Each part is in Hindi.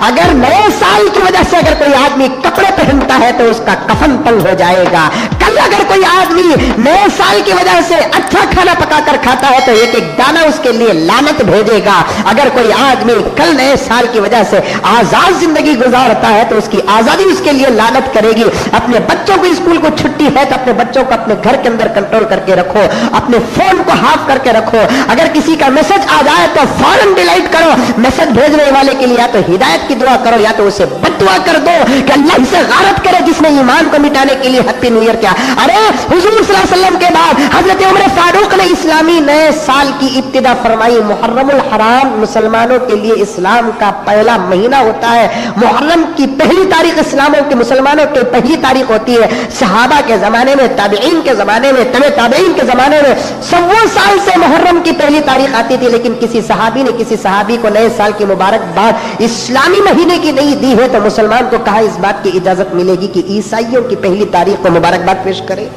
अगर नए साल की वजह से अगर कोई आदमी कपड़े पहनता है तो उसका कफन तंग हो जाएगा। कल अगर कोई आदमी नए साल की वजह से अच्छा खाना पकाकर खाता है तो एक एक दाना उसके लिए लानत भेजेगा। अगर कोई आदमी कल नए साल की वजह से आजाद जिंदगी गुजारता है तो उसकी आजादी उसके लिए लानत करेगी। अपने बच्चों को स्कूल को छुट्टी है तो अपने बच्चों को अपने घर के अंदर कंट्रोल करके रखो, अपने फोन को हाफ करके रखो। अगर किसी का मैसेज आ जाए तो फौरन डिलीट करो। मैसेज भेजने वाले के लिए या तो हिदायत की दुआ करो या तो उसे बद्दुआ कर दो कि अल्लाह इसे गारत करे जिसने ईमान को मिटाने के लिए हैप्पी न्यू ईयर किया। अरे हुजूर सल्लल्लाहु अलैहि वसल्लम के बाद हजरत उमर फारूक ने इस्लामी नए साल की इब्तिदा फरमाई। मुहर्रमुल हराम मुसलमानों के लिए इस्लाम का पहला महीना होता है। मुहर्रम की पहली तारीख इस्लामों के मुसलमानों की पहली तारीख होती है। सहाबा के जमाने में, ताबईन के जमाने में, तबे ताबईन के जमाने में 100 साल से मुहर्रम की पहली तारीख आती थी, लेकिन किसी सहाबी ने किसी सहाबी को नए साल की मुबारकबाद इस्लामी महीने की नहीं दी है तो मुसलमान को कहा इस बात की इजाजत मिलेगी कि ईसाइयों की पहली तारीख को मुबारकबाद पेश करे?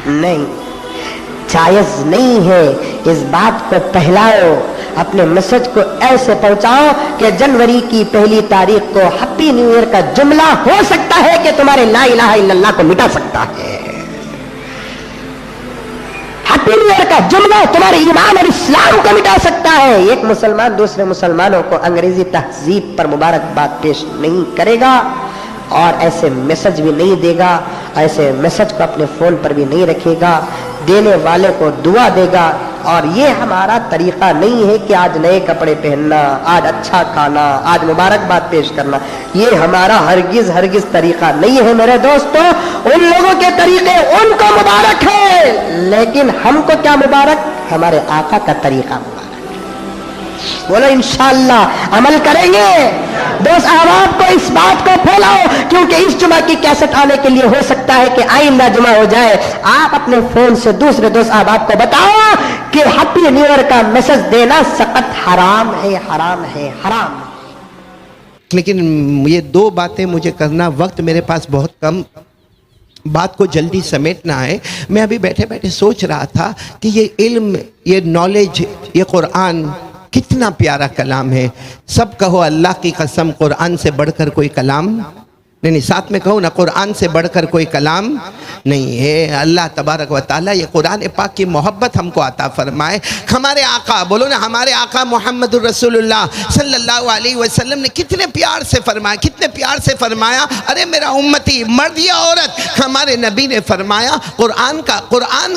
नहीं, जायज नहीं है। इस बात को फैलाओ, अपने मैसेज को ऐसे पहुंचाओ कि जनवरी की पहली तारीख को हैप्पी न्यू ईयर का जुमला हो सकता है कि तुम्हारे ला इलाहा इल्लल्लाह को मिटा सकता है। हैप्पी न्यू ईयर का जुमला तुम्हारे ईमान और इस्लाम को मिटा सकता है। एक मुसलमान दूसरे मुसलमानों को अंग्रेजी तहजीब पर मुबारकबाद पेश नहीं करेगा और ऐसे मैसेज भी नहीं देगा, ऐसे मैसेज को अपने फोन पर भी नहीं रखेगा, देने वाले को दुआ देगा। और ये हमारा तरीका नहीं है कि आज नए कपड़े पहनना, आज अच्छा खाना, आज मुबारकबाद पेश करना, ये हमारा हरगिज हरगिज तरीका नहीं है मेरे दोस्तों। उन लोगों के तरीके उनको मुबारक है, लेकिन हमको क्या मुबारक? हमारे आका का तरीका मुबारक। बोलो इंशाअल्लाह अमल करेंगे। दोस्त अहबाब को इस बात को फैलाओ, क्योंकि इस जुमा की कैसेट आने के लिए हो सकता है कि आइंदा जुमा हो जाए। आप अपने फोन से दूसरे दोस्त अहबाब को बताओ कि हैप्पी न्यू ईयर का मैसेज देना सख्त हराम है, हराम है, हराम। लेकिन ये दो बातें मुझे करना, वक्त मेरे पास बहुत कम, बात को जल्दी समेटना है। मैं अभी बैठे बैठे सोच रहा था कि ये इल्म, ये नॉलेज, ये कुरान कितना प्यारा कलाम है। सब कहो अल्लाह की कसम, कुरान से बढ़कर कोई कलाम नहीं, साथ में कहो ना, कुरान से बढ़कर कोई कलाम नहीं है। अल्लाह तबारक व तआला ये कुरान पाक की मोहब्बत हमको अता फरमाए। हमारे आका, बोलो ना, हमारे आका मोहम्मदुर रसूलुल्लाह सल्लल्लाहु अलैहि वसल्लम ने कितने प्यार से फरमाया, कितने प्यार से फरमाया, अरे मेरा उम्मती मर्द या औरत, हमारे नबी ने फरमाया कुरान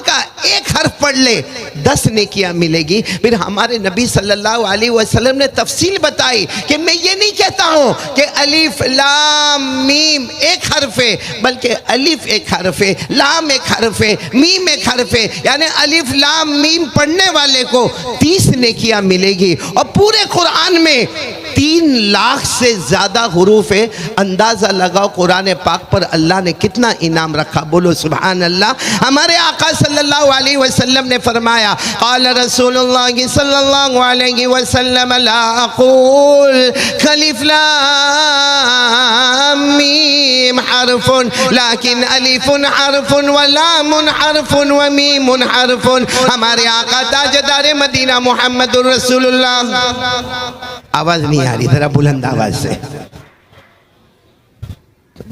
का एक हर्फ पढ़ ले 10 नेकियां मिलेगी। फिर हमारे नबी सल्लल्लाहु अलैहि वसल्लम ने तफसील बताई कि मैं ये नहीं कहता हूँ कि अलिफ लाम मीम एक हर्फ है, बल्कि अलिफ एक हर्फ है, लाम एक हर्फ है, मीम एक हर्फ है। यानी अलिफ लाम मीम पढ़ने वाले को 30 नेकियां मिलेगी। और पूरे कुरान में 3 लाख से ज्यादा हुरूफ है। अंदाजा लगाओ कुरान पाक पर अल्लाह ने कितना इनाम रखा। बोलो सुभान अल्लाह। हमारे आका सल्लल्लाहु अलैहि वसल्लम ने फरमाया, क़ाल रसूलुल्लाह सल्लल्लाहु अलैहि वसल्लम ला अक़ूल अलिफ लाम मीम हरफुन लाकिन अलिफुन हरफुन व लामुन हरफुन व मीमुन हरफुन। हमारे आका ताजदार मदीना मुहम्मदुर रसूलुल्लाह, आवाज नहीं आ रही, जरा बुलंद आवाज से।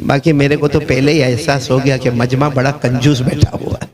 बाकी मेरे को तो पहले ही एहसास हो गया कि मजमा बड़ा कंजूस बैठा हुआ है,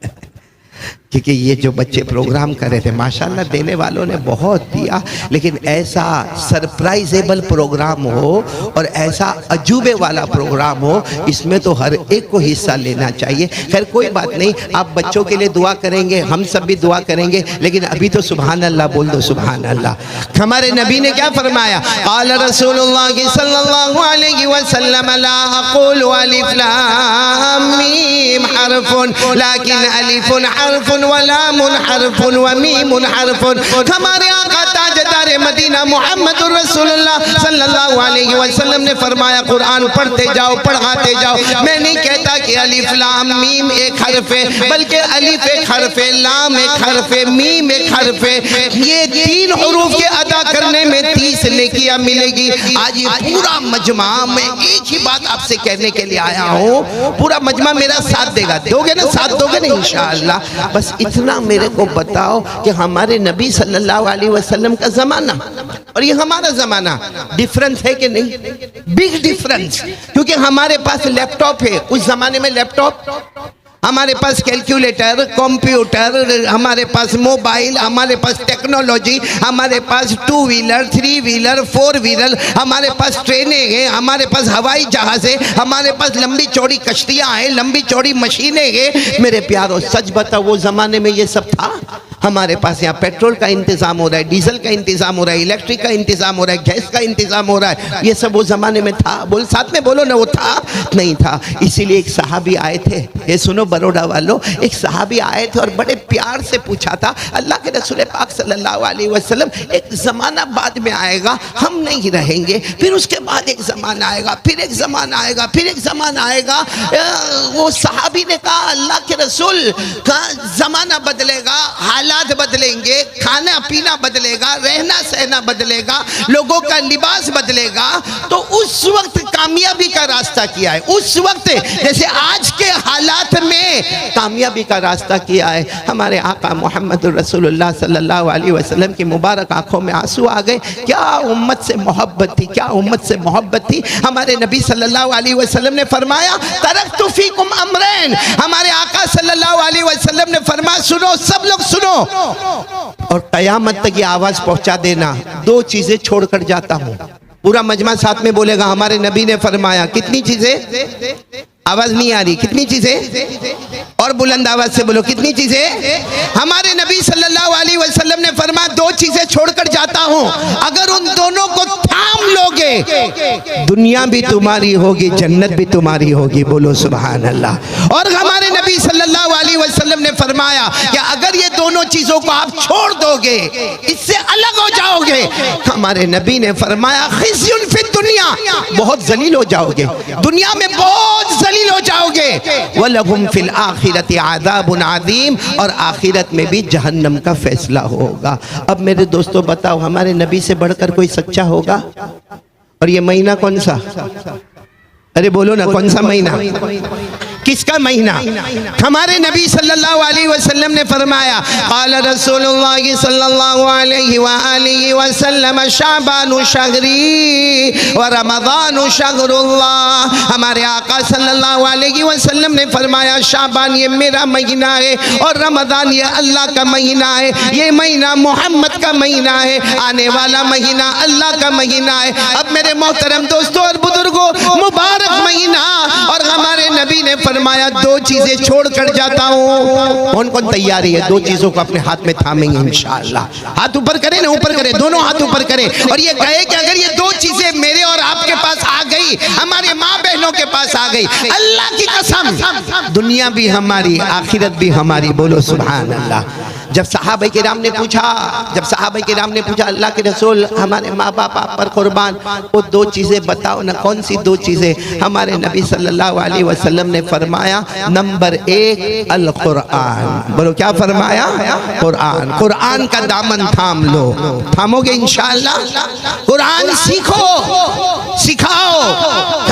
क्योंकि ये जो बच्चे प्रोग्राम कर रहे थे माशाल्लाह देने वालों ने बहुत दिया, लेकिन ऐसा सरप्राइजेबल प्रोग्राम हो और ऐसा अजूबे वाला प्रोग्राम हो, इसमें तो हर एक को हिस्सा लेना चाहिए। खैर कोई बात नहीं, आप बच्चों के लिए दुआ करेंगे, हम सब भी दुआ करेंगे, लेकिन अभी तो सुभान अल्लाह बोल दो, सुभान अल्लाह। हमारे नबी ने क्या फरमाया, क़ाल रसूलुल्लाह सल्लल्लाहु अलैहि वसल्लम ला अक़ूलु अलिफ लाम मीम हरफुन लाकिन अलिफुन हरफुन व लामुन हरफुन व मीमुन हरफुन। हमारे आका ताजदार मदीना मुहम्मदुर रसूलुल्लाह सल्लल्लाहु अलैहि वसल्लम ने फरमाया, कुरान पढ़ते जाओ, पढ़ाते जाओ। मैं नहीं कहता कि अलिफ लाम मीम एक हर्फ है, बल्कि अलिफ एक हर्फ है, लाम एक हर्फ है, मीम एक हर्फ है। ये 3 हुरूफ के अदा करने में 30 नेकियां मिलेगी। आज ये पूरा मजमा, मैं एक ही बात आपसे कहने के लिए आया हूँ, पूरा मजमा मेरा साथ देगा, दोगे ना, साथ दोगे ना इंशाअल्लाह। बस बस इतना मेरे को बताओ कि हमारे नबी सल्लल्लाहु अलैहि वसल्लम का ज़माना और ये हमारा ज़माना डिफरेंस है कि नहीं? बिग डिफरेंस, क्योंकि हमारे पास लैपटॉप है, उस ज़माने में लैपटॉप, हमारे पास कैलकुलेटर, कंप्यूटर, हमारे पास मोबाइल, हमारे पास टेक्नोलॉजी, हमारे पास 2 व्हीलर, 3 व्हीलर, 4 व्हीलर, हमारे पास ट्रेनें हैं, हमारे पास हवाई जहाज है, हमारे पास लंबी चौड़ी कश्तियां हैं, लंबी चौड़ी मशीनें हैं। मेरे प्यारो सच बताओ, वो जमाने में ये सब था? हमारे पास यहाँ पेट्रोल का इंतजाम हो रहा है, डीजल का इंतजाम हो रहा है, इलेक्ट्रिक का इंतजाम हो रहा है, गैस का इंतजाम हो रहा है, ये सब वो जमाने में था? बोल साथ में बोलो ना, वो था? नहीं था। इसीलिए एक सहाबी आए थे, ये सुनो बड़ौदा वालों, एक सहाबी आए थे और बड़े प्यार से पूछा था, अल्लाह के रसूल पाक सल्लल्लाहु अलैहि वसल्लम, एक ज़माना बाद में आएगा, हम नहीं रहेंगे, फिर उसके बाद एक ज़माना आएगा, फिर एक ज़माना आएगा, फिर एक ज़माना आएगा। वो सहाबी ने कहा, अल्लाह के रसूल का ज़माना बदलेगा, हालात बदलेंगे, खाना पीना बदलेगा, रहना सहना बदलेगा, लोगों का लिबास बदलेगा, तो उस वक्त कामयाबी का रास्ता क्या है? उस वक्त जैसे आज के हालात में कामयाबी का रास्ता किया है। हमारे आका मोहम्मद रसूलुल्लाह सल्लल्लाहु अलैहि वसल्लम की मुबारक आंखों में आंसू आ गए। क्या उम्मत से मोहब्बत थी, क्या उम्मत से मोहब्बत थी। हमारे नबी सल्लल्लाहु अलैहि वसल्लम ने फरमाया, तरक्तु फीकुम अमरैन। हमारे आका सल्लल्लाहु अलैहि वसल्लम ने फरमाया, सुनो सब लोग सुनो और कयामत तक ये आवाज पहुंचा देना, 2 चीजें छोड़कर जाता हूं। पूरा मजमा साथ में बोलेगा, हमारे नबी ने फरमाया। कितनी चीजें? आवाज नहीं आ रही। कितनी चीजें? और बुलंद आवाज से बोलो, कितनी चीजें? हमारे नबी सल्लल्लाहु अलैहि वसल्लम ने फरमाया, 2 चीजें छोड़कर जाता हूं, अगर उन दोनों को थाम लोगे, दुनिया भी तुम्हारी होगी, जन्नत भी तुम्हारी होगी। बोलो सुभान अल्लाह। और हमारे नबी सल्लल्लाहु अलैहि वसल्लम ने फरमाया कि अगर ये दोनों चीजों को आप छोड़ दोगे, इससे अलग हो जाओगे, हमारे नबी ने फरमाया, खिज़्युन फिद दुनिया, बहुत जलील हो जाओगे, दुनिया में बहुत जलील हो जाओगे, वलहुम फिल आखिरति अज़ाबुन अज़ीम, और आखिरत में भी जहन्नम का फैसला होगा। अब मेरे दोस्तों बताओ, हमारे नबी से बढ़कर कोई सच्चा होगा? और ये महीना कौन सा? अरे बोलो ना, कौन सा महीना? किसका महीना? हमारे नबी सल्लल्लाहु अलैहि वसल्लम ने फरमाया, क़ाल रसूलुल्लाह सल्लल्लाहु अलैहि व आलिहि वसल्लम, शाबानु शहरी व रमज़ानु शहरुल्लाह। हमारे आका सल्लल्लाहु अलैहि वसल्लम ने फरमाया, शाबान ये मेरा महीना है और रमज़ान ये अल्लाह का महीना है। ये महीना मोहम्मद का महीना है, आने वाला महीना अल्लाह का महीना है। अब मेरे मोहतरम दोस्तों और बुजुर्गों, मुबारक महीना, और हमारे नबी ने फरमाया, 2 चीजें छोड़कर जाता हूँ। कौन कौन तैयारी है 2 चीजों को अपने हाथ में थामेंगे इंशाअल्लाह? हाथ ऊपर करें ना, ऊपर करें, दोनों हाथ ऊपर करें, और ये कहे कि अगर ये 2 चीजें मेरे और आपके पास आ गई, हमारे माँ बहनों के पास आ गई, अल्लाह की कसम, दुनिया भी हमारी, आखिरत भी हमारी। बोलो सुभान अल्लाह। जब सहाबा किराम ने पूछा, अल्लाह के रसूल, हमारे माँ बाप आप पर कुर्बान, वो 2 चीजें बताओ ना, कौन सी 2 चीजें? हमारे नबी सल्लल्लाहु अलैहि वसल्लम ने फरमाया, नंबर 1 अल कुरान। बोलो क्या फरमाया? कुरान। कुरान का दामन थाम लो। थामोगे इंशाअल्लाह? कुरान सीखो, सिखाओ।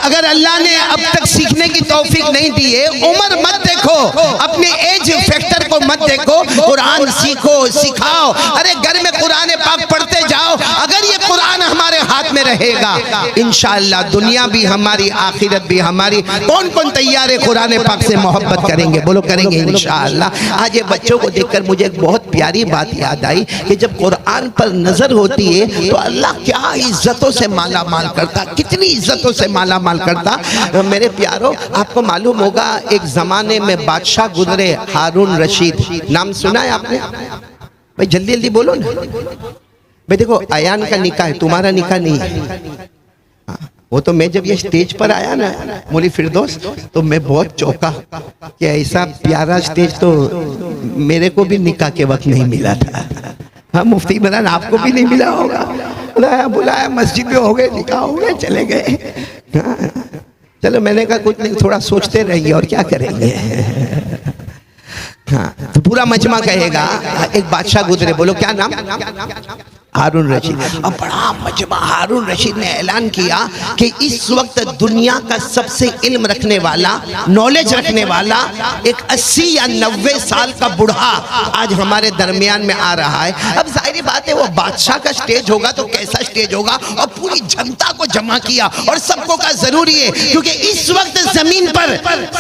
अगर अल्लाह ने अब तक सीखने की तौफीक नहीं दी है, उम्र मत देखो, अपने एज फैक्टर को मत देखो, कुरान सीखो, सिखाओ। अरे घर में कुरान पाक पढ़ते जाओ। अगर ये कुरान हमारे हाथ में रहेगा, इंशाअल्लाह दुनिया भी हमारी, आखिरत भी हमारी। कौन कौन तैयार है कुरान पाक से मोहब्बत करेंगे? बोलो करेंगे इंशाअल्लाह। आज ये बच्चों को देखकर मुझे एक बहुत प्यारी बात याद आई कि जब कुरान पर नजर होती है तो अल्लाह क्या इज्जतों से माला माल करता, कितनी इज्जतों से माला माल करता। मेरे प्यारो, आपको मालूम होगा एक जमाने में बादशाह गुजरे, हारून रशीद, नाम सुना है आपने? भाई जल्दी जल्दी बोलो ना भाई। देखो, अयान का निकाह है, तुम्हारा निकाह नहीं है। वो तो मैं जब ये स्टेज पर आया ना मौलवी फिरदौस, तो मैं बहुत चौंका कि ऐसा प्यारा स्टेज तो मेरे को भी निकाह के वक्त नहीं मिला था। हाँ मुफ्ती इमरान, आपको भी नहीं मिला होगा। बुलाया मस्जिद में, हो गए निकाह, हो गए, चले गए। हाँ, चलो मैंने कहा कुछ नहीं, थोड़ा सोचते रहिए और क्या करेंगे। हाँ, तो पूरा मजमा कहेगा। एक बादशाह गुजरे, बोलो क्या नाम? हारून रशीद। अब बड़ा मजमा हारून रशीद ने ऐलान किया कि इस वक्त दुनिया का सबसे इल्म रखने वाला, नॉलेज रखने वाला एक 80 या 90 साल का बूढ़ा आज हमारे दरमियान में आ रहा है। अब जाहिर बात है वो बादशाह का स्टेज होगा तो कैसा स्टेज होगा, और पूरी जनता को जमा किया और सबको का जरूरी है, क्योंकि इस वक्त जमीन पर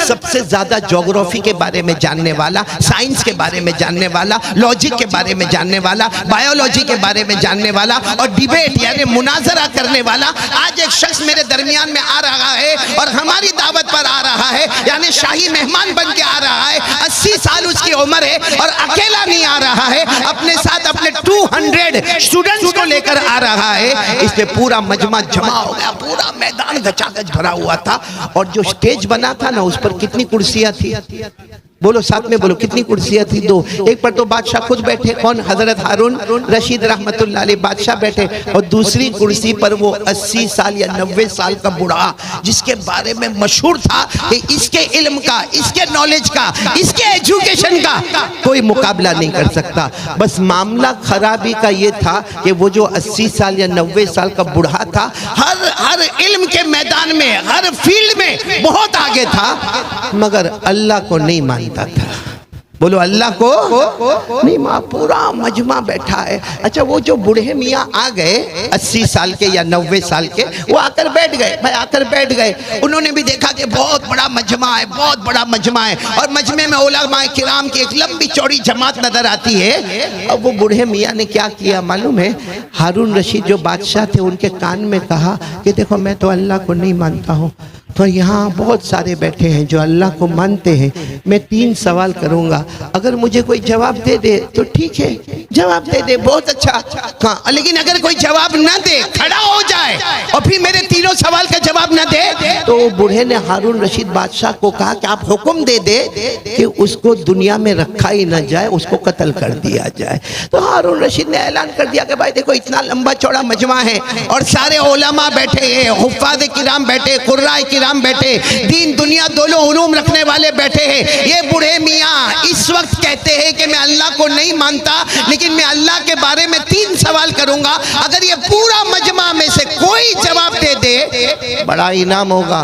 सबसे ज्यादा ज्योग्राफी के बारे में जानने वाला, साइंस के बारे में जानने वाला, लॉजिक के बारे में जानने वाला, बायोलॉजी के बारे में जानने वाला और डिबेट यानी मुनाजरा करने वाला आज एक शख्स मेरे दरमियान में आ रहा है और हमारी दावत पर आ रहा है, यानी शाही मेहमान बन के आ रहा है। 80 साल उसकी उम्र है और अकेला नहीं आ रहा है, अपने साथ अपने 200 स्टूडेंट्स को लेकर आ रहा है। इसलिए पूरा मजमा जमा हो गया, पूरा मैदान गचागच भरा हुआ था। और जो स्टेज बना था ना, उस पर कितनी कुर्सियां थी, बोलो साथ में बोलो, कितनी कुर्सियां थी? 2। एक पर तो बादशाह खुद बैठे, कौन? हजरत हारून रशीद रहमतुल्लाह अलैह बादशाह बैठे, और दूसरी कुर्सी पर वो 80 साल या 90 साल का बूढ़ा, जिसके बारे में मशहूर था कि इसके इल्म का, इसके नॉलेज का, इसके एजुकेशन का कोई मुकाबला नहीं कर सकता। बस मामला खराबी का ये था कि वो जो 80 साल या 90 साल का बूढ़ा था, हर इल्म के मैदान में, हर फील्ड में बहुत आगे था, मगर अल्लाह को नहीं मानता था। बोलो अल्लाह को नहीं मां। पूरा मजमा बैठा है। अच्छा, वो जो बूढ़े मियाँ आ गए 80 साल के या 90 साल के, वो आकर बैठ गए, भाई आकर बैठ गए। उन्होंने भी देखा कि बहुत बड़ा मजमा है, बहुत बड़ा मजमा है, और मजमे में उलमा किराम की एक लंबी चौड़ी जमात नजर आती है। अब वो बूढ़े मियाँ ने क्या किया मालूम है? हारून रशीद जो बादशाह थे उनके कान में कहा कि देखो मैं तो अल्लाह को नहीं मानता हूँ, तो यहाँ बहुत सारे बैठे हैं जो अल्लाह को मानते हैं, मैं 3 सवाल करूँगा, अगर मुझे कोई जवाब दे दे तो ठीक है, जवाब दे दे बहुत अच्छा, हाँ, लेकिन अगर कोई जवाब ना दे, खड़ा हो जाए और फिर मेरे 3 सवाल का जवाब ना दे, तो बूढ़े ने हारून रशीद बादशाह को कहा कि आप हुक्म दे दे कि उसको दुनिया में रखा ही ना जाए, उसको कत्ल कर दिया जाए। तो हारून रशीद ने ऐलान कर दिया कि भाई देखो इतना लंबा चौड़ा मजमा है और सारे उलमा बैठे हैं, हुफ्फाज़ किराम बैठे, कुर्राए किराम बैठे, दीन दुनिया दोनों उलूम रखने वाले बैठे हैं। ये बूढ़े मियाँ इस वक्त कहते हैं कि मैं अल्लाह को नहीं मानता, लेकिन मैं अल्लाह के बारे में 3 सवाल करूंगा, अगर ये पूरा मजमा में से कोई जवाब दे दे बड़ा इनाम होगा,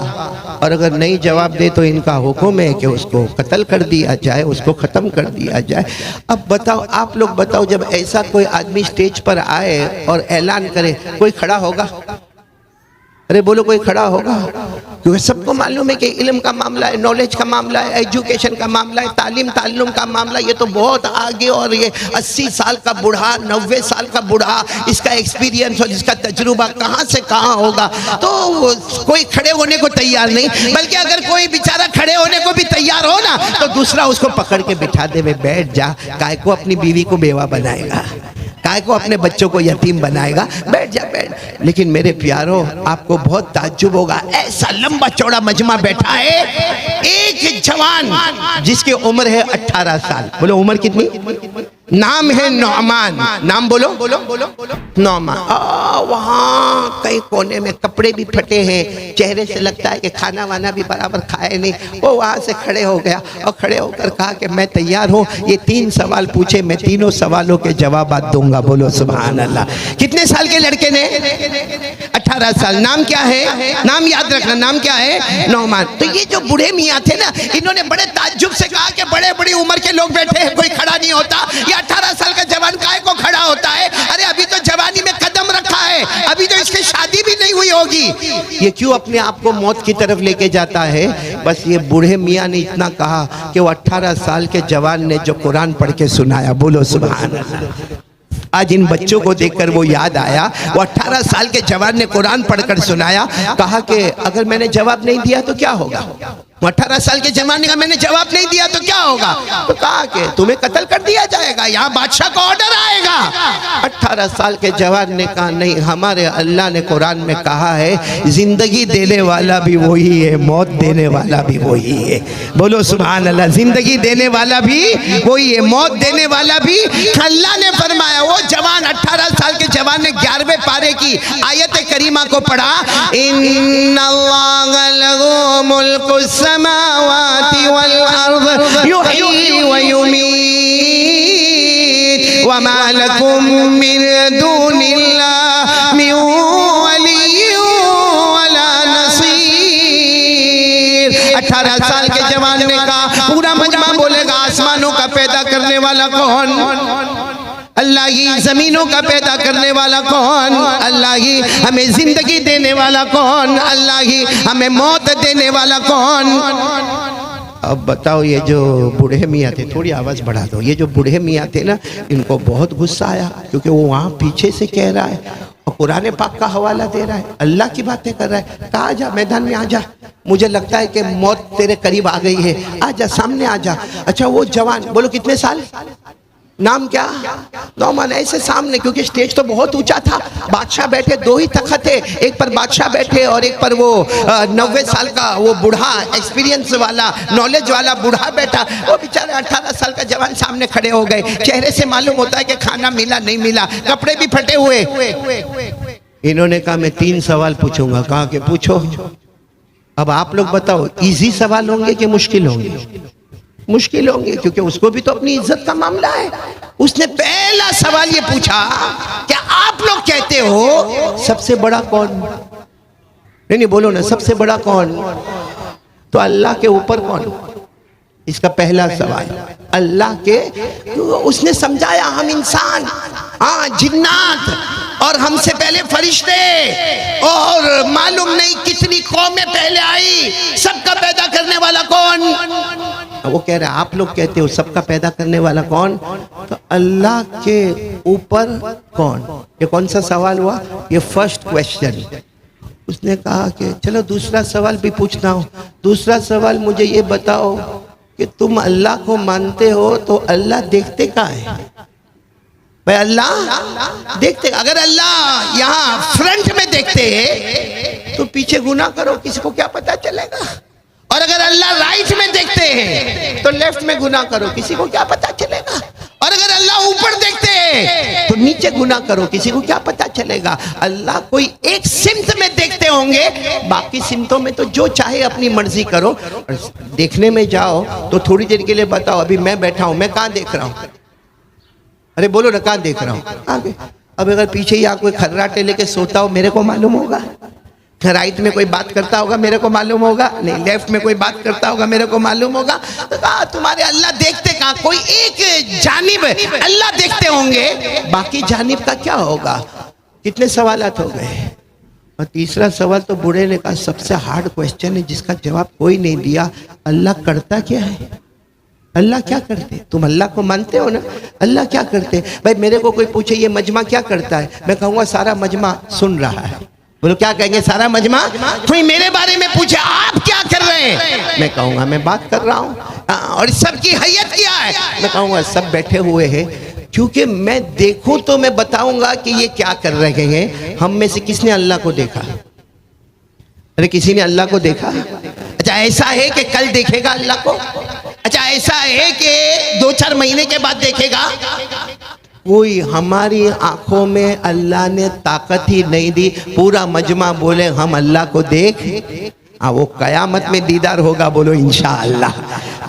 और अगर नहीं जवाब दे तो इनका हुक्म है कि उसको कत्ल कर दिया जाए, उसको ख़त्म कर दिया जाए। अब बताओ, आप लोग बताओ, जब ऐसा कोई आदमी स्टेज पर आए और ऐलान करे, कोई खड़ा होगा? अरे बोलो, कोई खड़ा होगा? क्योंकि सबको मालूम है कि इल्म का मामला है, नॉलेज का मामला है, एजुकेशन का मामला है, तालीम ताल्लुम का मामला, ये तो बहुत आगे। और ये 80 साल का बूढ़ा, 90 साल का बूढ़ा, इसका एक्सपीरियंस और इसका तजुर्बा कहाँ से कहाँ होगा, तो कोई खड़े होने को तैयार नहीं। बल्कि अगर कोई बेचारा खड़े होने को भी तैयार हो ना, तो दूसरा उसको पकड़ के बिठा दे, बैठ जा, काय को अपनी बीवी को बेवा बनाएगा, काय को अपने बच्चों को यतीम बनाएगा, बैठ जा बैठ। लेकिन मेरे प्यारों, आपको बहुत ताज्जुब होगा, ऐसा लंबा चौड़ा मजमा बैठा है, एक जवान जिसकी उम्र है 18 साल। बोलो उम्र कितनी? नाम है नौमान, नाम बोलो नौमान। वहाँ कई कोने में कपड़े भी फटे हैं, चेहरे से लगता है कि खाना वाना भी बराबर खाए नहीं। वो वहाँ से खड़े हो गया और खड़े होकर कहा कि मैं तैयार हूँ, ये 3 सवाल पूछे, मैं 3 सवालों के जवाब दूंगा। बोलो सुभान अल्लाह। कितने साल के लड़के ने? 18 साल। नाम क्या है? नाम याद रखना, नाम क्या है? नौमान। तो ये जो बूढ़े मियाँ थे ना, इन्होंने बड़े ताज्जुब से कहा कि बड़े बड़ी उम्र के लोग बैठे हैं, कोई खड़ा नहीं होता, 18 साल का जवान काहे को खड़ा होता है? अरे अभी तो जवानी में कदम रखा है, अभी तो इसकी शादी भी नहीं हुई होगी, ये क्यों अपने आप को मौत की तरफ लेके जाता है? बस ये बूढ़े मियाँ ने इतना कहा कि वो 18 साल के जवान ने जो कुरान पढ़ के सुनाया, बोलो सुभान अल्लाह। आज इन बच्चों को देखकर वो याद आया, वो 18 साल के जवान ने कुरान पढ़कर सुनाया, कहा कि अगर मैंने जवाब नहीं दिया तो क्या होगा? 18 साल के जवान ने कहा मैंने जवाब नहीं दिया तो क्या होगा? तो कहा कि तुम्हें कत्ल कर दिया जाएगा, यहाँ बादशाह का ऑर्डर आएगा। 18 साल के जवान ने कहा नहीं, हमारे अल्लाह ने कुरान में कहा है जिंदगी देने वाला भी वही है, मौत देने वाला भी वही है। बोलो सुभान अल्लाह। जिंदगी देने वाला भी वही है, मौत देने वाला भी अल्लाह ने फरमाया। वो जवान 18 साल के जवान ने 11वें पारे की आयत करीमा को पढ़ा, इन्नल्लाह लहू मुल्कुस समावाति वल अर्द युहयी व युमीत वमा लकुम मिन दूनिल्लाह मिन वलिय्यिन वला नसीर। 18 साल के जवान ने कहा, पूरा मजमा बोलेगा आसमानों का पैदा करने वाला कौन? अल्लाह ही। जमीनों का पैदा करने वाला कौन? अल्लाह ही। हमें जिंदगी देने वाला कौन? अल्लाह ही। हमें मौत देने वाला कौन? अब बताओ, ये जो बूढ़े मियाँ थे, थोड़ी आवाज़ बढ़ा दो, ये जो बूढ़े मियाँ थे ना, इनको बहुत गुस्सा आया, क्योंकि वो वहाँ पीछे से कह रहा है और कुरान पाक का हवाला दे रहा है, अल्लाह की बातें कर रहा है। कहा आ जा, मैदान में आ जा, मुझे लगता है कि मौत तेरे करीब आ गई है, आ जा, सामने आ जा। अच्छा, वो जवान, बोलो कितने साल, नाम क्या? नौमान। ऐसे सामने, क्योंकि स्टेज तो बहुत ऊंचा था, बादशाह बैठे, 2 ही तख्त थे, एक पर बादशाह बैठे और एक पर वो 90 साल का वो बूढ़ा, एक्सपीरियंस वाला, नॉलेज वाला बूढ़ा बैठा। वो बेचारे 18 साल का जवान सामने खड़े हो गए। चेहरे से मालूम होता है कि खाना मिला नहीं मिला, कपड़े भी फटे हुए। इन्होंने कहा मैं 3 सवाल पूछूंगा। कहा कि पूछो। अब आप लोग बताओ, इजी सवाल होंगे कि मुश्किल होंगे? मुश्किल होंगे, क्योंकि उसको भी तो अपनी इज्जत का मामला है। उसने पहला सवाल ये पूछा, क्या आप लोग कहते हो सबसे बड़ा कौन? नहीं बोलो ना, सबसे बड़ा कौन? तो अल्लाह के ऊपर कौन? इसका पहला सवाल। अल्लाह के, उसने समझाया हम इंसान, हाँ जिन्नात, और हमसे पहले फरिश्ते, और मालूम नहीं कितनी कौमें पहले आई, सबका पैदा करने वाला कौन? वो कह रहा है आप लोग कहते हो सबका पैदा करने वाला कौन? तो अल्लाह के ऊपर कौन? ये कौन सा सवाल हुआ? ये फर्स्ट क्वेश्चन। उसने कहा कि चलो दूसरा सवाल भी पूछना हो। दूसरा सवाल, मुझे ये बताओ कि तुम अल्लाह को मानते हो तो अल्लाह देखते कहाँ है? भाई अल्लाह देखते, अगर अल्लाह यहाँ फ्रंट में देखते तो पीछे गुनाह करो, किसी को क्या पता चलेगा? और अगर अल्लाह राइट में देखते हैं तो लेफ्ट में गुनाह करो, किसी को क्या पता चलेगा? और अगर अल्लाह ऊपर देखते हैं तो नीचे गुनाह करो, किसी को क्या पता चलेगा? अल्लाह कोई एक सिमत में देखते होंगे, बाकी सिमतों में तो जो चाहे अपनी मर्जी करो। देखने में जाओ तो थोड़ी देर के लिए बताओ, अभी मैं बैठा हूं, मैं कहाँ देख रहा हूं? अरे बोलो ना, कहाँ देख रहा हूं? आगे। अब अगर पीछे ही कोई खर्राटे लेके सोता हो, मेरे को मालूम होगा? राइट में कोई बात करता होगा, मेरे को मालूम होगा? नहीं। लेफ्ट में कोई बात करता होगा, मेरे को मालूम होगा? तो तुम्हारे अल्लाह देखते कहाँ? कोई एक जानिब अल्लाह देखते होंगे, बाकी जानिब का क्या होगा? कितने सवालात हो गए? और तीसरा सवाल तो बूढ़े ने कहा सबसे हार्ड क्वेश्चन है, जिसका जवाब कोई नहीं दिया। अल्लाह करता क्या है? अल्लाह क्या करते? तुम अल्लाह को मानते हो ना? अल्लाह क्या करते? भाई मेरे को कोई पूछे ये मजमा क्या करता है, मैं कहूँगा सारा मजमा सुन रहा है। बोलो क्या कहेंगे? सारा मजमा। कोई मेरे बारे में पूछे आप क्या कर रहे हैं, मैं कहूँगा मैं बात कर रहा हूँ। और सबकी हैयत क्या है, मैं कहूँगा सब बैठे हुए हैं, क्योंकि मैं देखूं तो मैं बताऊंगा कि ये क्या कर रहे हैं। हम में से किसने अल्लाह को देखा? अरे किसी ने अल्लाह को देखा? अच्छा ऐसा है कि कल देखेगा अल्लाह को? अच्छा ऐसा है कि 2-4 महीने के बाद देखेगा? कोई हमारी आंखों में अल्लाह ने ताकत ही नहीं दी। पूरा मजमा बोले हम अल्लाह को देख, वो कयामत में दीदार होगा, बोलो इंशाअल्लाह।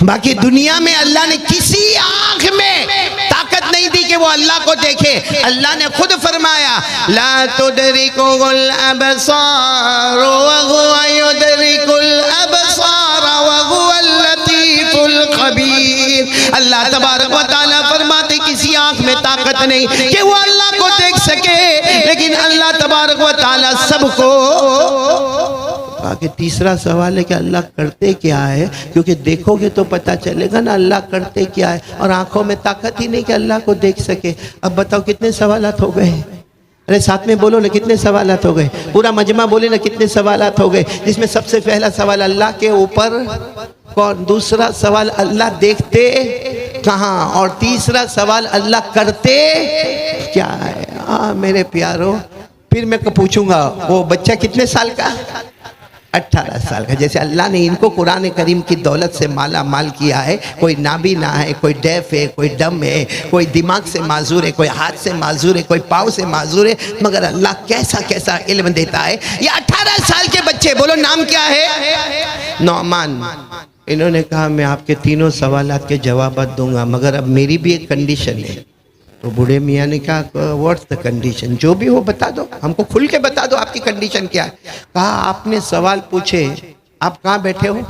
बाकी दुनिया में अल्लाह ने किसी आंख में ताकत नहीं दी कि वो अल्लाह को देखे। अल्लाह ने खुद फरमाया ला तुदरिकुल अबसार व हुवा युदरिकुल अबसार व हुवल लतीफुल खबीर। अल्लाह तबारक व तआला फरमाते किसी आंख में ताकत नहीं कि वो अल्लाह को देख सके, लेकिन अल्लाह तबारक व तआला सबको। आगे तीसरा सवाल है कि अल्लाह करते क्या है, क्योंकि देखोगे तो पता चलेगा ना अल्लाह करते क्या है। और आंखों में ताकत ही नहीं कि अल्लाह को देख सके। अब बताओ कितने सवालात हो गए? अरे साथ में बोलो ना, कितने सवालात हो गए? पूरा मजमा बोले ना, कितने सवालात हो गए? जिसमें सबसे पहला सवाल अल्लाह के ऊपर कौन, दूसरा सवाल अल्लाह देखते कहाँ, और तीसरा सवाल अल्लाह करते क्या है। मेरे प्यारो, फिर मैं पूछूंगा वो बच्चा कितने साल का? 18 साल का। जैसे अल्लाह ने इनको कुरान करीम की दौलत से माला माल किया है, कोई नाबीना है, कोई डेफ है, कोई डम है, कोई दिमाग से माजूर है, कोई हाथ से माजूर है, कोई पाँव से माजूर है, मगर अल्लाह कैसा कैसा इल्म देता है। ये 18 साल के बच्चे, बोलो नाम क्या है? नौमान। इन्होंने कहा मैं आपके तीनों सवालात के जवाब दूंगा, मगर अब मेरी भी एक कंडीशन है। तो बूढ़े मियाँ ने कहा व्हाट्स द कंडीशन, जो भी हो बता दो, हमको खुल के बता दो आपकी कंडीशन क्या है। कहा आपने सवाल पूछे, आप कहाँ बैठे हो?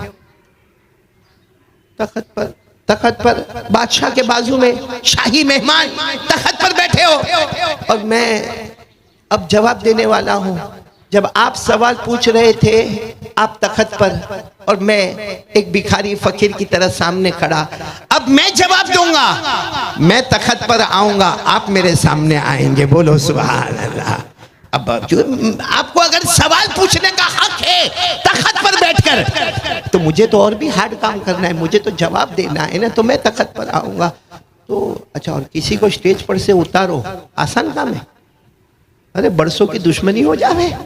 तखत पर। तखत पर, बादशाह के बाजू में, शाही मेहमान तखत पर बैठे हो, और मैं अब जवाब देने वाला हूं। जब आप सवाल पूछ रहे थे आप तखत पर, और मैं एक भिखारी फकीर की तरह सामने खड़ा, अब मैं जवाब दूंगा। मैं तखत पर आऊंगा, आप मेरे सामने आएंगे। बोलो सुभान अल्लाह। अब जो आपको अगर सवाल पूछने का हक है तखत पर बैठकर, तो मुझे तो और भी हार्ड काम करना है, मुझे तो जवाब देना है ना, तो मैं तखत पर आऊंगा। तो अच्छा, और किसी को स्टेज पर से उतारो, आसान काम है? अरे बरसों की दुश्मनी हो जाए।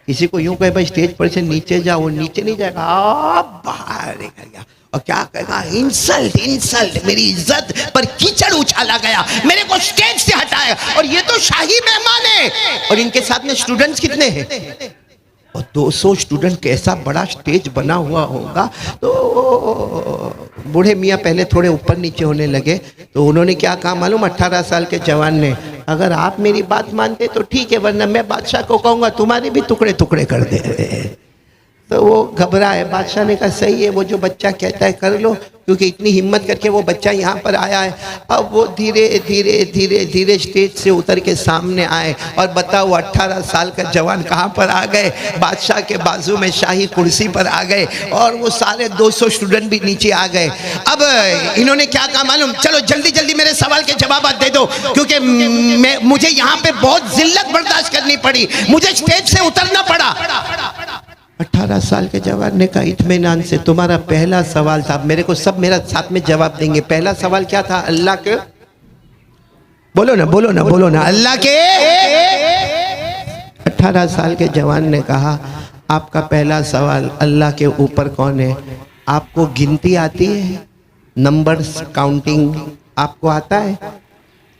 किसी को यूं कहे भाई स्टेज पर से नीचे जाओ, वो नीचे नहीं जाएगा, आप बाहर निकल गया। और क्या कहेगा? इंसल्ट, इंसल्ट, मेरी इज्जत पर कीचड़ उछाला गया, मेरे को स्टेज से हटाया। और ये तो शाही मेहमान है, और इनके साथ में स्टूडेंट्स कितने हैं? और 200 स्टूडेंट, कैसा बड़ा स्टेज बना हुआ होगा। तो बूढ़े मियाँ पहले थोड़े ऊपर नीचे होने लगे। तो उन्होंने क्या कहा मालूम? 18 साल के जवान ने, अगर आप मेरी बात मानते तो ठीक है, वरना मैं बादशाह को कहूँगा तुम्हारे भी टुकड़े टुकड़े कर दे। तो वो घबराए। बादशाह ने कहा सही है, वो जो बच्चा कहता है कर लो, क्योंकि इतनी हिम्मत करके वो बच्चा यहाँ पर आया है। अब वो धीरे धीरे धीरे धीरे स्टेज से उतर के सामने आए, और बताओ 18 साल का जवान कहाँ पर आ गए? बादशाह के बाजू में शाही कुर्सी पर आ गए, और वो सारे 200 स्टूडेंट भी नीचे आ गए। अब इन्होंने क्या कहा मालूम? चलो जल्दी जल्दी मेरे सवाल के जवाब दे दो, क्योंकि मुझे यहाँ पे बहुत जिल्लत बर्दाश्त करनी पड़ी, मुझे स्टेज से उतरना पड़ा। 18 साल के जवान ने कहा इत्मीनान से, तुम्हारा पहला सवाल था, मेरे को सब मेरा साथ में जवाब देंगे। पहला सवाल क्या था? अल्लाह के, बोलो ना, बोलो ना, बोलो ना, अल्लाह के। 18 साल के जवान ने कहा आपका पहला सवाल, अल्लाह के ऊपर कौन है? आपको गिनती आती है? नंबर्स काउंटिंग आपको आता है?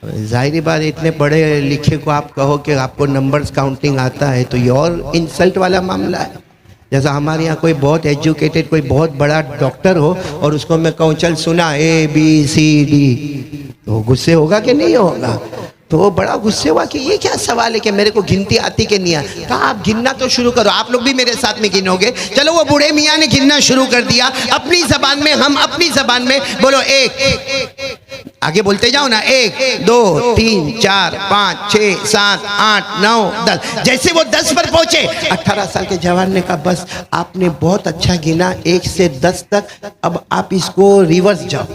जाहिर बात, इतने पढ़े लिखे को आप कहो कि आपको नंबर्स काउंटिंग आता है, तो ये और इंसल्ट वाला मामला है। जैसा हमारे यहाँ कोई बहुत एजुकेटेड, कोई बहुत बड़ा डॉक्टर हो, और उसको मैं कहूँ चल सुना ABCD, तो गुस्से होगा कि नहीं होगा? तो वो बड़ा गुस्से हुआ कि ये क्या सवाल है कि मेरे को गिनती आती कि नहीं आती। कहा आप गिनना तो शुरू करो, आप लोग भी मेरे साथ में गिनोगे। चलो वो बूढ़े मियाँ ने गिनना शुरू कर दिया अपनी जबान में, हम अपनी जबान में। बोलो एक, आगे बोलते जाओ ना, 1 2 3 4 5 6 7 8 9 10। जैसे वो 10 पर पहुंचे, 18 साल के जवान ने कहा बस आपने बहुत अच्छा गिना 1 से 10 तक, अब आप इसको रिवर्स जाओ।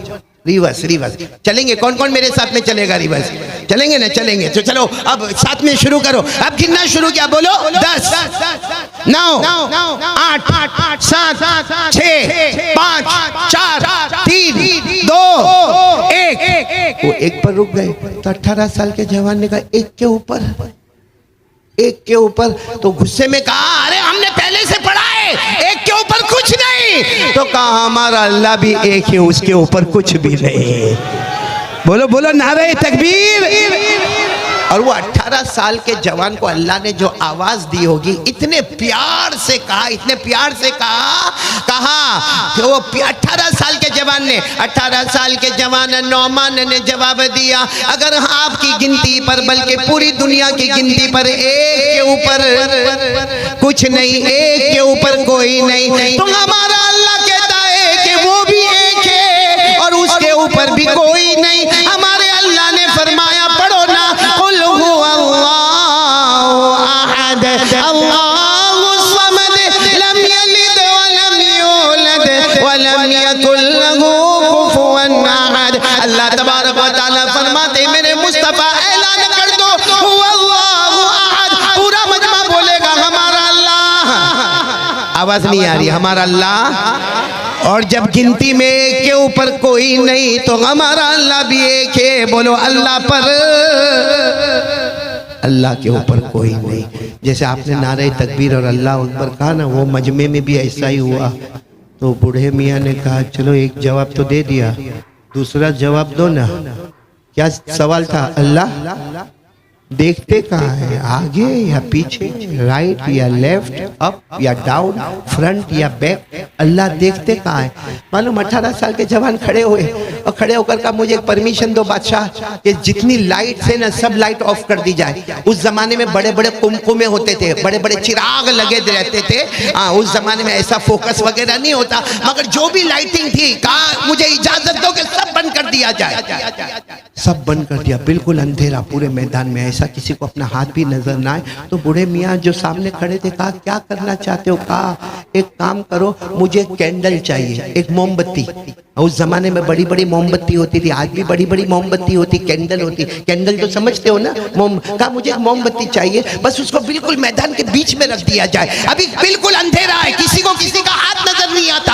रिवर्स, रिवर्स चलेंगे? कौन कौन मेरे साथ में चलेगा? रिवर्स चलेंगे ना? चलेंगे। तो चलो अब साथ में शुरू करो। अब गिनना शुरू किया, बोलो 10 9 8 7 6 5 4 3 2 1। वो 1 पर रुक गए। तो 18 साल के जवान ने कहा 1 के ऊपर, 1 के ऊपर। तो गुस्से में कहा अरे हमने पहले से पढ़ा है 1 के ऊपर कुछ नहीं। तो कहा हमारा अल्लाह भी 1 है, उसके ऊपर कुछ भी नहीं। बोलो बोलो नारे तकबीर। और वो 18 साल के जवान को अल्लाह ने जो आवाज दी होगी, इतने प्यार से कहा, इतने प्यार से कहा कि वो 18 साल के जवान ने, 18 साल के जवान नौमान ने जवाब दिया अगर आपकी गिनती पर, बल्कि पूरी दुनिया की गिनती पर 1 के ऊपर कुछ नहीं, 1 के ऊपर कोई नहीं, तो हमारा अल्लाह कहता है कि वो भी 1 है और उसके ऊपर भी कोई नहीं। हमारे अल्लाह ने फरमाया, पढ़ो ना, कुल हुवल्लाहु अहद अल्लाहु समद लम यलिद वलम यूलद वलम यकुल लहू कुफुवन अहद। अल्लाह तबारक व तआला फरमाते मेरे मुस्तफा ऐलान कर दो हुवल्लाहु अहद। पूरा मजमा बोलेगा हमारा अल्लाह। आवाज नहीं आ रही? हमारा अल्लाह। और जब गिनती में 1 के ऊपर कोई नहीं, तो हमारा अल्लाह भी 1 है। बोलो अल्लाह पर, अल्लाह के ऊपर कोई नहीं। जैसे आपने नारे तकबीर और अल्लाह अकबर कहा ना, वो मजमे में भी ऐसा ही हुआ। तो बूढ़े मियाँ ने कहा चलो एक जवाब तो दे दिया, दूसरा जवाब दो ना। क्या सवाल था? अल्लाह देखते कहाँ है, आगे या पीछे, राइट या लेफ्ट, अप या डाउन, फ्रंट या बैक, अल्लाह देखते कहाँ है। मालूम 18 साल के जवान खड़े हुए और खड़े होकर कहा मुझे परमिशन दो बादशाह कि जितनी लाइट है ना सब लाइट ऑफ कर दी जाए। उस जमाने में बड़े बड़े कुमकुमे होते थे, बड़े बड़े चिराग लगे रहते थे। हाँ, उस जमाने में ऐसा फोकस वगैरह नहीं होता, मगर जो भी लाइटिंग थी कहा मुझे इजाजत दो कि सब बंद कर दिया जाए। सब बंद कर दिया, बिल्कुल अंधेरा पूरे मैदान में, ऐसा किसी को अपना हाथ भी नजर ना आए। तो बूढ़े मियाँ जो सामने खड़े थे कहा क्या करना चाहते हो? कहा एक काम करो, मुझे कैंडल चाहिए, एक मोमबत्ती। उस जमाने में बड़ी बड़ी मोमबत्ती होती थी, आज भी बड़ी बड़ी मोमबत्ती होती, कैंडल होती। कैंडल तो समझते हो ना, मोम। कहा मुझे एक मोमबत्ती चाहिए, बस उसको बिल्कुल मैदान के बीच में रख दिया जाए। अभी बिल्कुल अंधेरा है, किसी को किसी का हाथ नजर नहीं आता,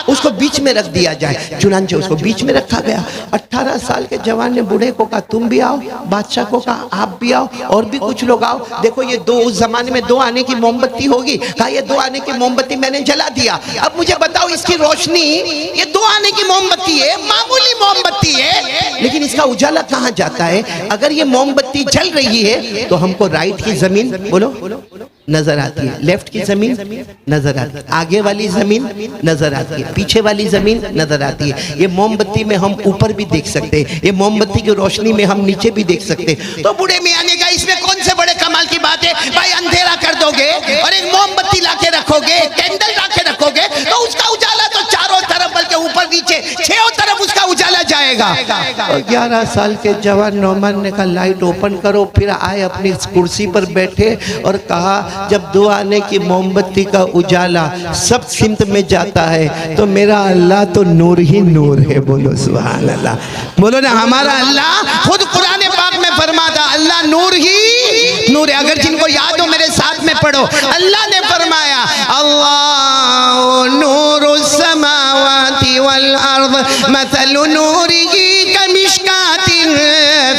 उसको बीच में रख दिया जाए। चुनांचे उसको बीच में रखा गया। 18 साल के जवान ने बूढ़े को कहा तुम भी आओ, बादशाह को कहा आप भी आओ, और भी कुछ लोग आओ। देखो ये दो, उस जमाने में 2 आने की मोमबत्ती होगी। कहा ये 2 आने की मोमबत्ती मैंने जला दिया, अब मुझे बताओ इसकी रोशनी, ये 2 आने की मोमबत्ती है, मामूली मोमबत्ती है, लेकिन इसका उजाला कहाँ जाता है? अगर ये मोमबत्ती जल रही है तो हमको राइट की जमीन बोलो नजर आती है, लेफ्ट की जमीन नजर आती है, आगे वाली जमीन नजर आती है, पीछे वाली जमीन नजर आती है। ये मोमबत्ती में हम ऊपर भी देख सकते हैं, ये मोमबत्ती की रोशनी में हम नीचे भी देख सकते हैं। तो बूढ़े मियां ने कहा इसमें कौन से बड़े कमाल की बात है भाई, अंधेरा कर दोगे और एक मोमबत्ती लाके रखोगे, कैंडल लाके रखोगे, तो उसका उजाला तो चारों तरफ बल्कि ऊपर नीचे 6 तरफ उसका उजाला जाएगा। 11 साल के जवान नौमान ने कहा लाइट ओपन करो। फिर आए अपनी कुर्सी पर बैठे और कहा जब 2 आने की मोमबत्ती का उजाला सब सिमत में जाता है तो मेरा अल्लाह तो नूर ही नूर है। बोलो सुभान अल्लाह, बोलो ना। हमारा अल्लाह खुद कुरान पाक में फरमाता अल्लाह नूर ही नूर है। अगर जिनको याद हो मेरे साथ में पढ़ो, अल्लाह ने फरमाया अल्लाह नूरुस समावाति वल अर्द मसलु नूरिही कमिशकातिन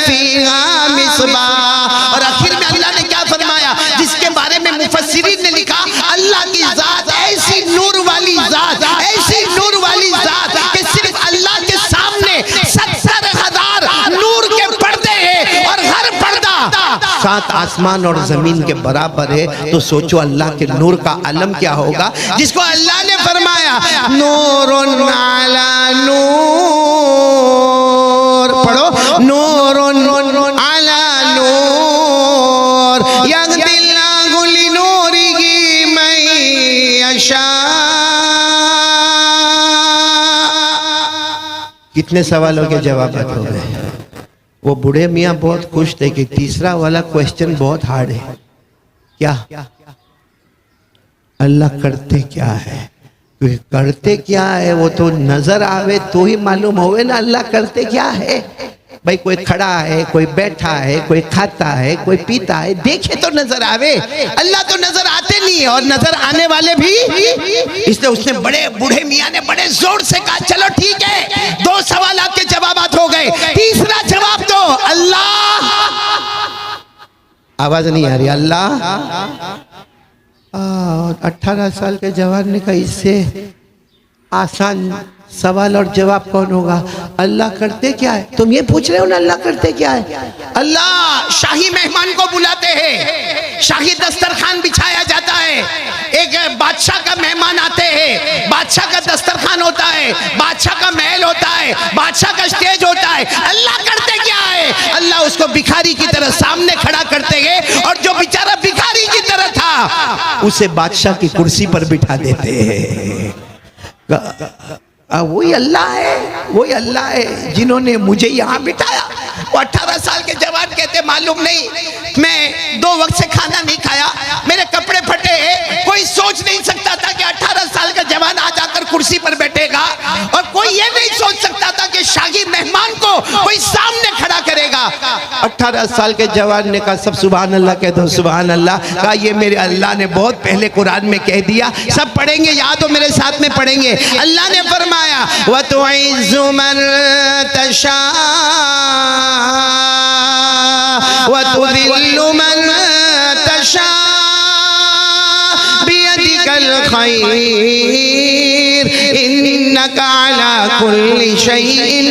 फीहा मिसबाह। और आखिर में अल्लाह ने क्या फरमाया, जिसके बारे में मुफस्सिरीन ने लिखा अल्लाह की जात ऐसी नूर वाली जात, ऐसी नूर वाली जात कि सिर्फ अल्लाह के सामने 70,000 नूर के पर्दे हैं और हर पर्दा 7 आसमान और जमीन के बराबर है। तो सोचो अल्लाह के नूर का आलम क्या होगा, जिसको अल्लाह ने फरमाया नूरुन अला नूर। पढ़ो नूरुन अला नूर यहदिल्लाहु लिनूरिही मन यशा। कितने सवालों के जवाब हो गए। वो बूढ़े मियाँ बहुत खुश थे कि तीसरा वाला क्वेश्चन बहुत हार्ड है। क्या अल्लाह करते क्या है? क्योंकि करते क्या है वो तो नजर आवे तो ही मालूम होवे ना अल्लाह करते क्या है। भाई कोई खड़ा है, कोई बैठा है, कोई खाता है, कोई पीता है, देखे तो नजर आवे। अल्लाह तो नजर आते नहीं है और नजर आने वाले भी। इसलिए उसने बड़े बूढ़े मियाँ ने बड़े जोर से कहा चलो ठीक है, 2 सवाल आपके जवाब हो गए, तीसरा जवाब दो अल्लाह। आवाज नहीं आ रही, अल्लाह। 18 साल के जवान ने कहा इससे आसान सवाल और जवाब कौन होगा? अल्लाह करते क्या है? तुम ये पूछ रहे हो ना अल्लाह करते क्या है? अल्लाह शाही मेहमान को बुलाते हैं, शाही दस्तरखान बिछाया जाता है, एक बादशाह का मेहमान आते हैं, बादशाह का दस्तरखान होता है, बादशाह का महल होता है, बादशाह का स्टेज होता है। अल्लाह करते क्या है? अल्लाह उसको भिखारी की तरह सामने खड़ा करते हैं और जो बेचारा भिखारी की तरह था उसे बादशाह की कुर्सी पर बिठा देते हैं। वही अल्लाह है, वही अल्लाह है जिन्होंने मुझे यहाँ बिठाया। वो 18 साल के जवान कहते मालूम नहीं, मैं 2 वक्त से खाना नहीं खाया, मेरे कपड़े फटे हैं। कोई सोच नहीं सकता था कि 18 साल का जवान आ जाकर कुर्सी पर बैठेगा, और कोई ये नहीं सोच सकता था कि शाही मेहमान को कोई सामने खड़ा करेगा। 18 साल के जवान ने कहा सब सुभान अल्लाह कह दो, सुभान अल्लाह। कहा ये मेरे अल्लाह ने बहुत पहले कुरान में कह दिया, सब पढ़ेंगे, याद हो मेरे साथ में पढ़ेंगे। अल्लाह ने फरमाया व तुइज़्ज़ु मन तशा व तुज़िल्लु मन तशा बियदिकल खैर इन्नका अला कुल्ली शैइन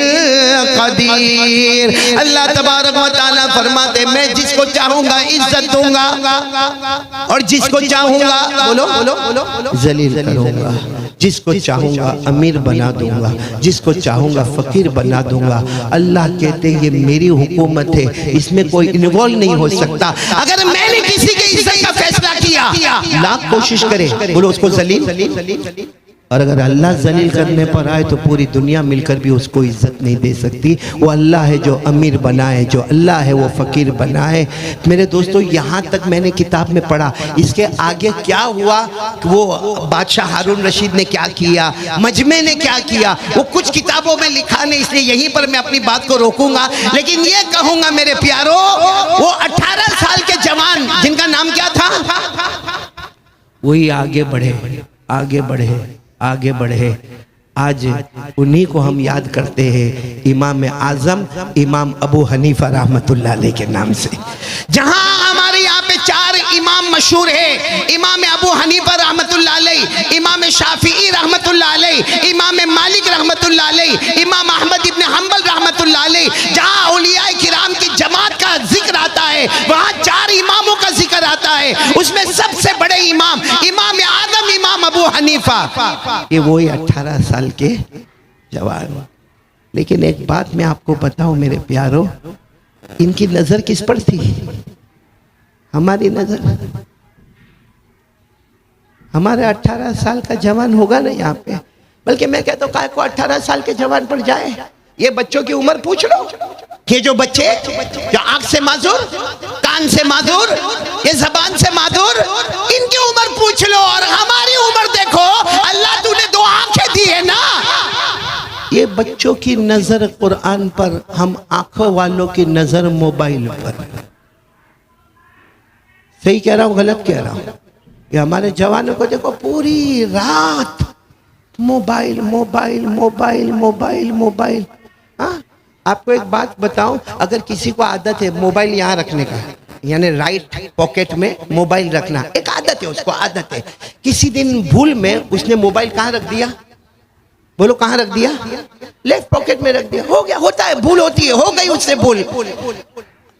कदीर। अल्लाह तबारक तबारक व तआला फरमाते मैं जिसको चाहूंगा इज्जत दूंगा और जिसको चाहूंगा बोलो बोलो बोलो जलील करूंगा, जिसको चाहूंगा अमीर बना दूंगा, जिसको चाहूंगा फकीर बना दूंगा। अल्लाह कहते हैं ये मेरी हुकूमत है, इसमें कोई इन्वॉल्व नहीं हो सकता। अगर मैंने किसी के इज्जत का फैसला किया, लाख कोशिश करे, बोलो उसको जलील, और अगर अल्लाह जलील करने पर आए तो पूरी दुनिया मिलकर भी उसको इज्जत नहीं दे सकती। वो अल्लाह है जो अमीर बनाए, जो अल्लाह है वो फकीर बनाए। मेरे दोस्तों यहाँ तक मैंने किताब में पढ़ा, इसके आगे क्या हुआ, वो बादशाह हारून रशीद ने क्या किया, मजमे ने क्या किया, वो कुछ किताबों में लिखा नहीं, इसलिए यहीं पर मैं अपनी बात को रोकूंगा। लेकिन ये कहूंगा मेरे प्यारो, वो 18 साल के जवान जिनका नाम क्या था, वही आगे बढ़े, आगे बढ़े, आगे बढ़े। आज उन्हीं को हम याद करते हैं, इमाम आजम इमाम अबू हनीफा रहमतुल्लाह अलैह के नाम से। जहां हमारे यहाँ पे 4 इमाम मशहूर है, इमाम अबू हनीफा रहमतुल्लाह अलैह, इमाम शाफिई रहमतुल्लाह अलैह, इमाम मालिक रहमतुल्लाह अलैह, इमाम अहमद इब्न हंबल रहमतुल्लाह अलैह। जहां औलियाए किराम की जमात का जिक्र आता है, वहां 4 इमामों का जिक्र आता है। उसमें सबसे बड़े इमाम इमाम आजम इमाम अबू हनीफा, ये वही 18 साल के जवान। लेकिन एक बात मैं आपको बताऊं मेरे प्यारो, इनकी नजर किस पर थी? हमारी नजर, हमारे 18 साल का जवान होगा ना यहाँ पे, बल्कि मैं कहता हूँ काय को 18 साल के जवान पर जाए। ये बच्चों की उम्र पूछ लो, ये जो बच्चे जो आंख से माजूर, कान से माजूर, ये जबान से माजूर, इनकी उम्र पूछ लो और हमारी उम्र देखो। अल्लाह तूने 2 आंखें दी है ना। ये बच्चों की नजर कुरान पर, हम आंखों वालों की नजर मोबाइल पर। सही कह रहा हूं गलत कह रहा हूं? ये हमारे जवानों को देखो पूरी रात mobile mobile mobile mobile mobile. हाँ, आपको एक बात बताऊं, अगर किसी को आदत है मोबाइल यहाँ रखने का, यानी राइट पॉकेट में मोबाइल रखना, एक आदत है, उसको आदत है। किसी दिन भूल में उसने मोबाइल कहाँ रख दिया, बोलो कहाँ रख दिया? लेफ्ट पॉकेट में रख दिया। हो गया, होता है, भूल होती है, हो गई उससे भूल।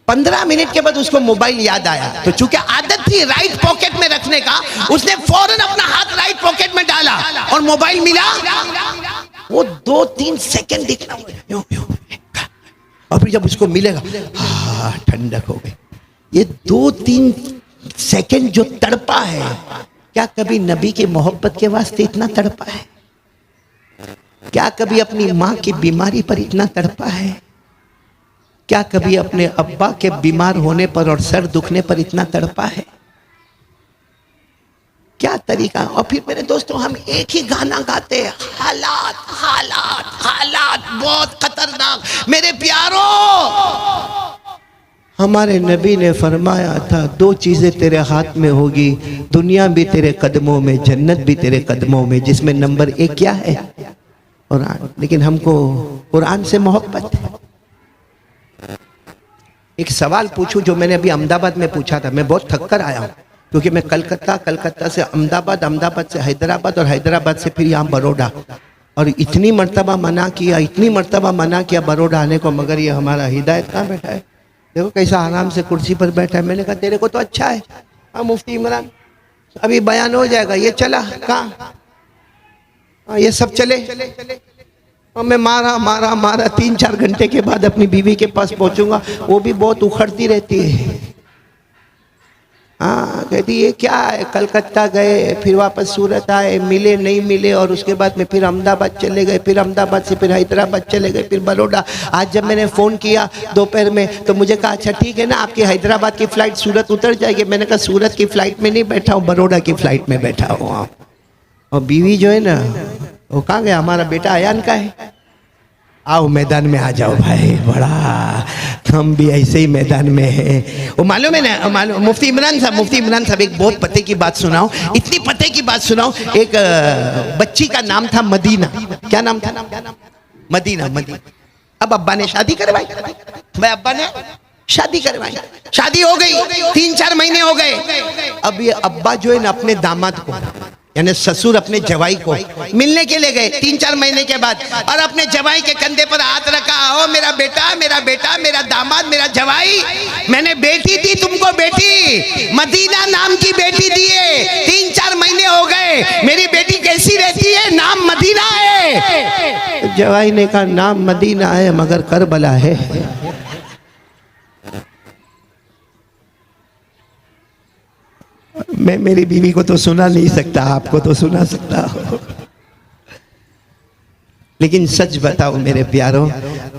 15 मिनट के बाद उसको मोबाइल याद आया, तो चूंकि आदत थी राइट पॉकेट में रखने का, उसने फौरन अपना हाथ राइट पॉकेट में डाला और मोबाइल मिला। वो 2-3 सेकंड दिखना, और फिर जब उसको मिलेगा ठंडक हो गई। ये 2-3 सेकंड जो तड़पा है, क्या कभी नबी की मोहब्बत के वास्ते इतना तड़पा है? क्या कभी अपनी माँ की बीमारी पर इतना तड़पा है? क्या कभी अपने अब्बा के बीमार होने पर और सर दुखने पर इतना तड़पा है? क्या तरीका। और फिर मेरे दोस्तों, हम एक ही गाना गाते हैं, हालात हालात हालात बहुत खतरनाक। मेरे प्यारो, हमारे नबी ने फरमाया था 2 चीजें तेरे हाथ में होगी, दुनिया भी तेरे कदमों में, जन्नत भी तेरे कदमों में, जिसमें नंबर 1 क्या है? कुरान। लेकिन हमको कुरान से मोहब्बत है। एक सवाल पूछूं जो मैंने अभी अहमदाबाद में पूछा था, मैं बहुत थक कर आया हूं, क्योंकि मैं कलकत्ता से अहमदाबाद, अहमदाबाद से हैदराबाद और हैदराबाद से फिर यहाँ बड़ौदा, और इतनी मर्तबा मना किया, इतनी मर्तबा मना किया बड़ौदा आने को, मगर ये हमारा हिदायत कहाँ बैठा है, देखो कैसा आराम से कुर्सी पर बैठा है। मैंने कहा तेरे को तो अच्छा है। हाँ मुफ्ती इमरान, अभी बयान हो जाएगा, ये चला कहाँ, ये सब चले, और मैं मारा मारा मारा 3-4 घंटे के बाद अपनी बीवी के पास पहुंचूंगा, वो भी बहुत उखड़ती रहती है। हाँ, कहती ये क्या है, कलकत्ता गए, फिर वापस सूरत आए, मिले नहीं मिले, और उसके बाद में फिर अहमदाबाद चले गए, फिर अहमदाबाद से फिर हैदराबाद चले गए, फिर बड़ौदा। आज जब मैंने फ़ोन किया दोपहर में, तो मुझे कहा अच्छा ठीक है ना, आपकी हैदराबाद की फ़्लाइट सूरत उतर जाएगी। मैंने कहा सूरत की फ़्लाइट में नहीं बैठा हूँ, बड़ौदा की फ़्लाइट में बैठा हूँ। और बीवी जो है ना, वो कहाँ गया, हमारा बेटा अयान का है। आओ मैदान में आ जाओ भाई, बड़ा हम भी ऐसे ही मैदान में है। वो मालूम है ना, मालूम मुफ्ती इमरान साहब एक बहुत पते की बात सुनाओ, इतनी पते की बात सुनाओ। एक बच्ची का नाम था मदीना। क्या नाम था? मदीना। अब अब्बा ने शादी करवाई, भाई अब्बा ने शादी करवाई, शादी हो गई, 3-4 महीने हो गए। अब ये अब्बा जो है ना अपने दामाद को, यानी ससुर अपने जवाई को मिलने के लिए गए 3-4 महीने के बाद, और अपने जवाई के कंधे पर हाथ रखा, ओ मेरा बेटा, मेरा बेटा, मेरा दामाद, मेरा जवाई, मैंने बेटी दी तुमको, बेटी मदीना नाम की बेटी दी है, 3-4 महीने हो गए, मेरी बेटी कैसी रहती है? नाम मदीना है। जवाई ने कहा नाम मदीना है मगर करबला है। मैं मेरी बीवी को तो सुना नहीं सकता, आपको तो सुना सकता हूं, लेकिन सच बताओ मेरे प्यारों,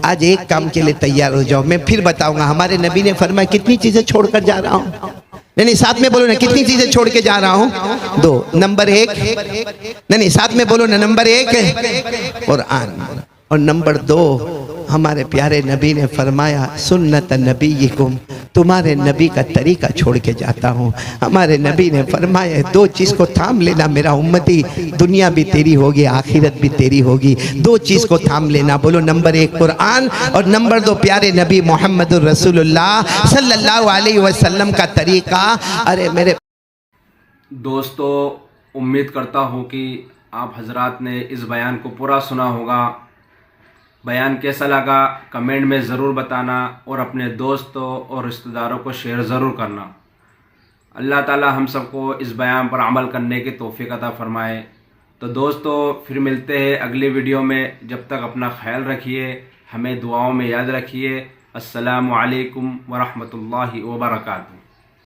आज एक काम के लिए तैयार हो जाओ। मैं फिर बताऊंगा, हमारे नबी ने फरमाया कितनी चीजें छोड़कर जा रहा हूं। नहीं साथ में बोलो ना, कितनी चीजें छोड़ के जा रहा हूं? 2। नंबर 1, नहीं साथ में बोलो ना, नंबर 1 कुरान, और नंबर 2 हमारे प्यारे नबी ने फरमाया सुन्नत नबीयकुम, तुम्हारे नबी का तरीका छोड़ के जाता हूँ। हमारे नबी ने फरमाया 2 चीज़ को थाम लेना मेरा उम्मती, दुनिया भी तेरी होगी आखिरत भी तेरी होगी। 2 चीज़ को थाम लेना, बोलो नंबर 1 कुरान, और नंबर 2 प्यारे नबी मोहम्मद रसूलुल्लाह सल्लल्लाहु अलैहि वसल्लम का तरीका। अरे मेरे दोस्तों, उम्मीद करता हूँ कि आप हजरात ने इस बयान को पूरा सुना होगा। बयान कैसा लगा कमेंट में ज़रूर बताना, और अपने दोस्तों और रिश्तेदारों को शेयर ज़रूर करना। अल्लाह ताला हम सबको इस बयान पर अमल करने की तौफीक अता फरमाए। तो दोस्तों फिर मिलते हैं अगली वीडियो में, जब तक अपना ख्याल रखिए, हमें दुआओं में याद रखिए। अस्सलामु अलैकुम व रहमतुल्लाहि व बरकातुहू।